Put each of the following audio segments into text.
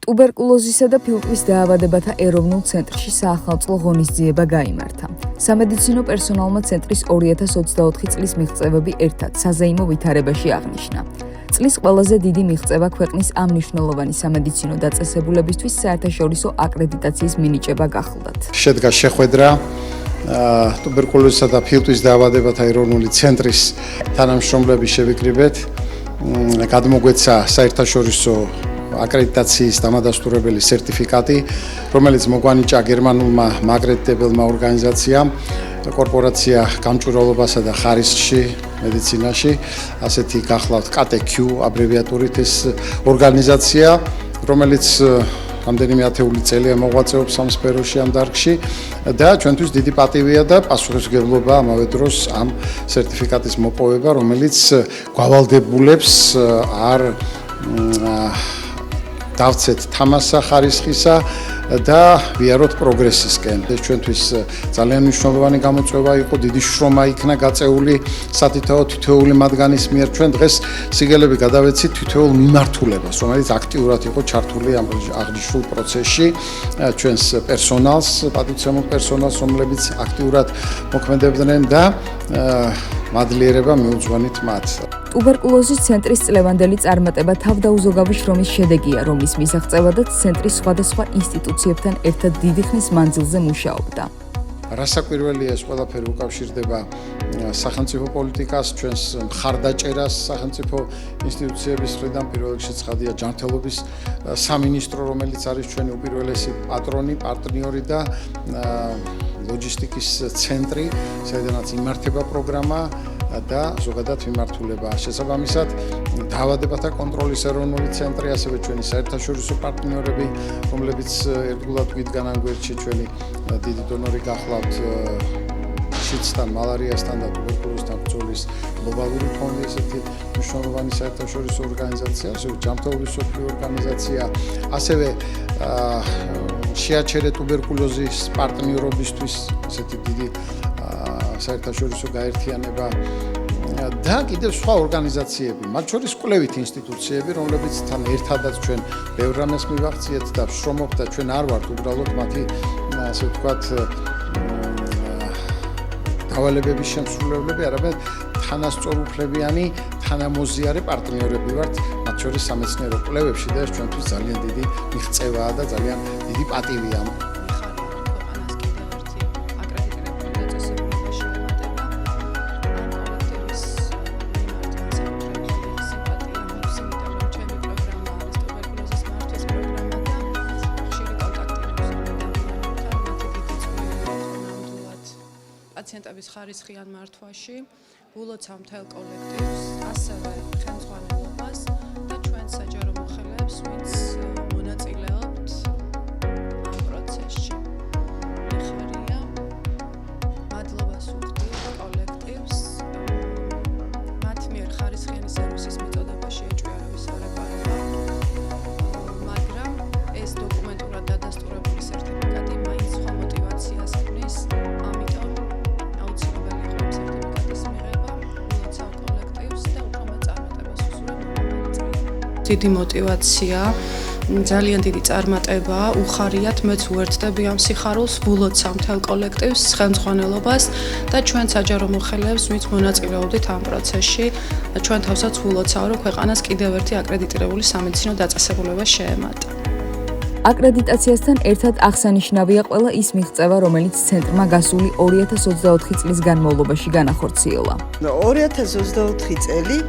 ტუბერკულოზისა და ფილტვის დაავადებათა ეროვნულ ცენტრში საახალწლო ღონისძიება გაიმართა. სამედიცინო პერსონალმა ცენტრის 2024 წლის მიღწევები ერთად საზეიმო ვითარებაში აღნიშნა. წლის ყველაზე დიდი მიღწევა ქვეყნის ამ მნიშვნელოვანი სამედიცინო დაწესებულებისთვის საერთაშორისო აკრედიტაციის მინიჭება გახლდათ. შედგა შეხვედრა ტუბერკულოზისა და ფილტვის დაავადებათა ეროვნული ცენტრის თანამშრომლების შევიკრიბეთ. გადმოგვეცა საერთაშორისო აკრედიტაციის დამადასტურებელი სერტიფიკატი, რომელიც მოგვანიჭა გერმანულმა მაკრედიტებელმა ორგანიზაციამ, კორპორაცია გამჭვირვალობასა და ხარისხში მედიცინაში, ასეთი გახლავთ KTQ აბრევიატურით ეს ორგანიზაცია, რომელიც რამდენიმე ათეული წელია მოღვაწეობს ამ სფეროში, ამ დარგში და ჩვენთვის დიდი პატივია და პასუხისმგებლობა ამავე დროს ამ სერტიფიკატის მოპოვება, რომელიც გვალდებულებს არ დავცეთ თამასა ხარისხისა და ვიაროთ პროგრესისკენ. ეს ჩვენთვის ძალიან მნიშვნელოვანი გამოწვევა იყო, დიდი შრომა იქნა გაწეული სათითაო თითოეული მათგანის მიერ. ჩვენ დღეს სიგელები გადავეცით თითოეულ მიმართულებას, რომელიც აქტიურად იყო ჩართული ამ აღნიშნულ პროცესში, ჩვენს პერსონალს, პატივცემულ პერსონალს, რომლებიც აქტიურად მოქმედებდნენ და მადლიერება მიუძღვენით მათ. ტუბერკულოზის ცენტრის წლევანდელი წარმატება თავდაუზოგავი შრომის შედეგია, რომლის მისაღწევადაც ცენტრი სხვადასხვა ინსტიტუციებთან ერთად დიდი ხნის მანძილზე მუშაობდა. რასაკვირველია, ეს ყველაფერი უკავშირდება სახელმწიფო პოლიტიკას, ჩვენს მხარდაჭერას სახელმწიფო ინსტიტუციების მხრიდან, პირველ რიგში ცხადია ჯანმრთელობის სამინისტრო, რომელიც არის ჩვენი უპირველესი პატრონი, პარტნიორი და ლოჯისტიკის ცენტრი, საიდანაც იმართება პროგრამა და ზოგადად მიმართულება. შესაბამისად, დაავადებათა კონტროლის ეროვნული ცენტრი, ასევე ჩვენი საერთაშორისო პარტნიორები, რომლებიც ერთგულად გვიდგან ამ გვერდში ჩვენი დიდი დონორი გახლავთ შიდსთან, მალარიასთან და ტუბერკულოზთან ბრძოლის გლობალური ფონდი, ესეთი მნიშვნელოვანი საერთაშორისო ორგანიზაცია, ასევე ჯანმრთელობის მსოფლიო ორგანიზაცია, ასევე შეაჩერე ტუბერკულოზის პარტნიორობისთვის ესეთი დიდი საერთაშორისო გაერთიანება და კიდევ სხვა ორგანიზაციები, მათ შორის კვლევით ინსტიტუციები, რომლებიც თან ერთადაც ჩვენ ბევრ რამეს მივახციეთ და ვშრომობთ და ჩვენ არ ვართ უბრალოდ მათი, ასე ვთქვათ, დავალებების შემსრულებლები, არამედ თანასწორუფლებიანი, თანამოზიარე პარტნიორები ვართ, მათ შორის სამეცნიერო კვლევებში და ეს ჩვენთვის ძალიან დიდი მიღწევაა და ძალიან დიდი პატივია. პაციენტების ხარისხიან მართვაში, ულოცავ მთელ კოლექტივს, ასევე ხელმძღვანელობას და ჩვენ საჯარო მოხელეებს, ვინც მონაწილეობთ ამ პროცესში. მიხარია, მადლობას ვუხდით კოლექტივს, მათ მიერ ხარისხიანი სერვისის მიწოდებაში ეჭვია ვისაუბრება, მაგრამ ეს დოკუმენტურად დადასტურებული სერტიფიკატი მაინც სხვა მოტივაციას ქმნის, ამიტომ დიდი მოტივაცია, ძალიან დიდი წარმატება, უხარიათ, მეც უერთდები ამ სიხარულს, ვილოცავ მთელ კოლექტივს, ხელმძღვანელობას და ჩვენ საჯარო მოხელეებს, ვინც მონაწილეობდით ამ პროცესში, ჩვენ თავსაც ვილოცავ, რომ ქვეყანას კიდევ ერთი აკრედიტირებული სამედიცინო დაწესებულება შეემატა. აკრედიტაციასთან ერთად აღსანიშნავია ყველა ის მიღწევა, რომელიც ცენტრმა გასული 2024 წლის განმავლობაში განახორციელა. 2024 წელი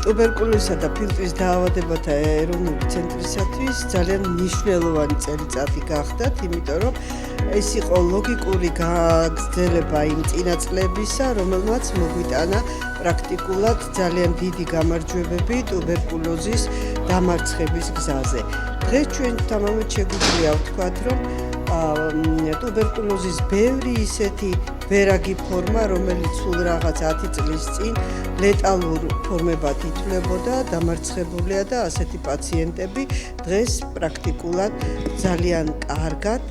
ტუბერკულოზისა და ფილტვის დაავადებათა ეროვნული ცენტრისათვის ძალიან მნიშვნელოვანი წელიწადი გახდათ, იმიტომ რომ ეს იყო ლოგიკური გაგრძელება იმ წინა წლებისა, რომელმაც მოგვიტანა პრაქტიკულად ძალიან დიდი გამარჯვებები ტუბერკულოზის დამარცხების გზაზე. დღეს ჩვენ თამამად შეგვიძლია ვთქვათ, რომ ტუბერკულოზის ბევრი ისეთი ვერაგი ფორმა, რომელიც სულ რაღაც 10 წლის წინ ლეტალურ ფორმებად ითვლებოდა, დამარცხებულია და ასეთი პაციენტები დღეს პრაქტიკულად ძალიან კარგად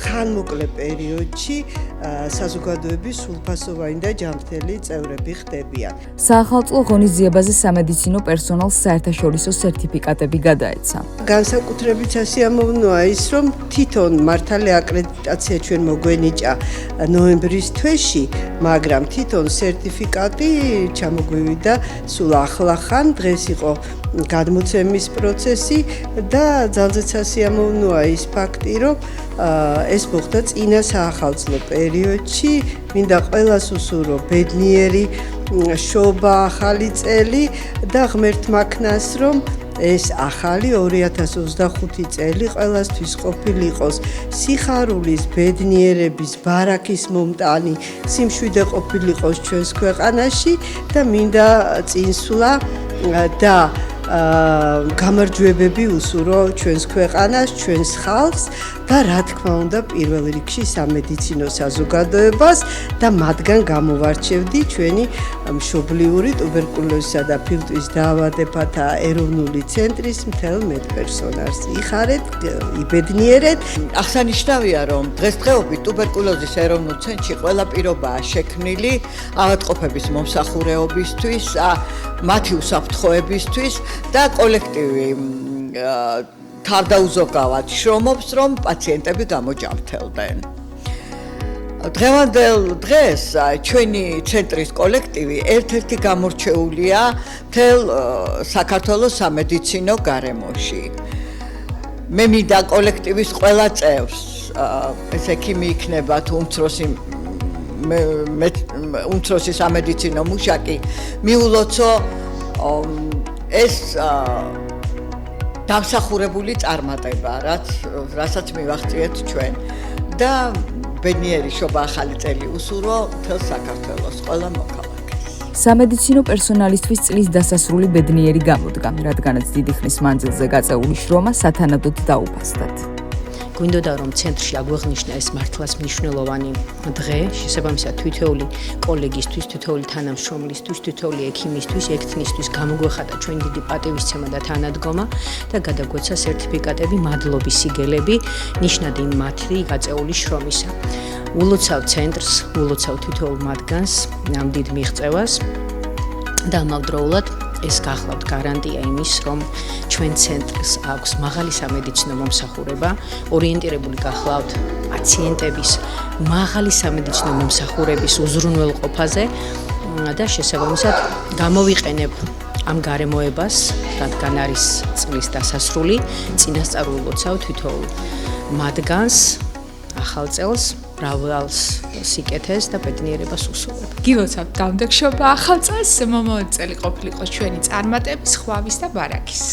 ხანმოკლე პერიოდში საზოგადოების სრულფასოვანი და ჯანმრთელი წევრები ხდებიან. საახალწლო ღონისძიებაზე სამედიცინო პერსონალს საერთაშორისო სერტიფიკატები გადაეცა. განსაკუთრებით სასიამოვნოა ის, რომ თვითონ მართალი აკრედიტაცია ჩვენ მოგვენიჭა ნოემბრის თვეში, მაგრამ თვითონ სერტიფიკატი ჩამოგვივიდა სულ ახლახან, დღეს იყო გადმოცემის პროცესი და ძალზედ სასიამოვნოა ის ფაქტი, რომ ეს მოხდა წინა საახალწლო პერიოდში. მინდა ყველას უსურვო ბედნიერი შობა, ახალი წელი და ღმერთმა ქნას, რომ ეს ახალი 2025 წელი ყველასთვის ყოფილიყოს სიხარულის, ბედნიერების, ბარაქის მომტანი, სიმშვიდე ყოფილიყოს ჩვენს ქვეყანაში და მინდა წინსვლა და გამარჯვებები უსურვო ჩვენს ქვეყანას, ჩვენს ხალხს და რა თქმა უნდა პირველ რიგში სამედიცინო საზოგადოებას და მათგან გამოვარჩევდი ჩვენი მშობლიური ტუბერკულოზისა და ფილტვის დაავადებათა ეროვნული ცენტრის მთელ მედპერსონალს. იხარეთ, იბედნიერეთ. აღსანიშნავია, რომ დღესდღეობით ტუბერკულოზის ეროვნულ ცენტრში ყველა პირობაა შექმნილი ავადმყოფების მომსახურეობისთვის, მათი უსაფრთხოებისთვის და კოლექტივი თავდაუზოგავად შრომობს, რომ პაციენტები გამოჯანმრთელდნენ. დღევანდელ დღეს ჩვენი ცენტრის კოლექტივი ერთ-ერთი გამორჩეულია მთელ საქართველოს სამედიცინო გარემოში. მე მინდა კოლექტივის ყველა წევრს, ეს ექიმი იქნება თუ უმცროსი სამედიცინო მუშაკი, მიულოცო ეს დამსახურებული წარმატება, რასაც მივახციეთ ჩვენ და ბედნიერი შობა ახალი წელი უსურვო მთელ საქართველოს ყველა მოქალაქეს. სამედიცინო პერსონალისთვის წლის დასასრული ბედნიერი გამოდგა, რადგანაც დიდი ხნის მანძილზე გაწეული შრომა სათანადოდ დაუფასდათ. გვინდოდა რომ ცენტრში აგვეღნიშნა ეს მართლაც მნიშვნელოვანი დღე, შესაბამისად თითოეული კოლეგისთვის, თითოეული თანამშრომლისთვის, თითოეული ექიმისთვის, ექთნისთვის გამოგვეხატა ჩვენ დიდი პატივისცემა და თანადგომა და გადაგვეცა სერტიფიკატები, მადლობის სიგელები, ნიშნად იმ მათი გაწეული შრომისა. ულოცავ ცენტრს, ულოცავ თითოეულ მათგანს ამ დიდ მიღწევას და ამავდროულად ეს გახლავთ გარანტია იმის, რომ ჩვენ ცენტრს აქვს მაღალი სამედიცინო მომსახურება, ორიენტირებული გახლავთ პაციენტების მაღალი სამედიცინო მომსახურების უზრუნველყოფაზე და შესაბამისად გამოვიყენებ ამ გარემოებას, რადგან არის წლის დასასრული, წინასწარ ულოცავ თითოეულ მათგანს, ახალ წელს, მრავალს სიკეთეს და ბედნიერებას უსურვებ. გილოცავთ გამდაგშობა ახალ წელს, მომავალ წელი ყოფილიყოს ჩვენი წარმატების, ხვავის და ბარაქის.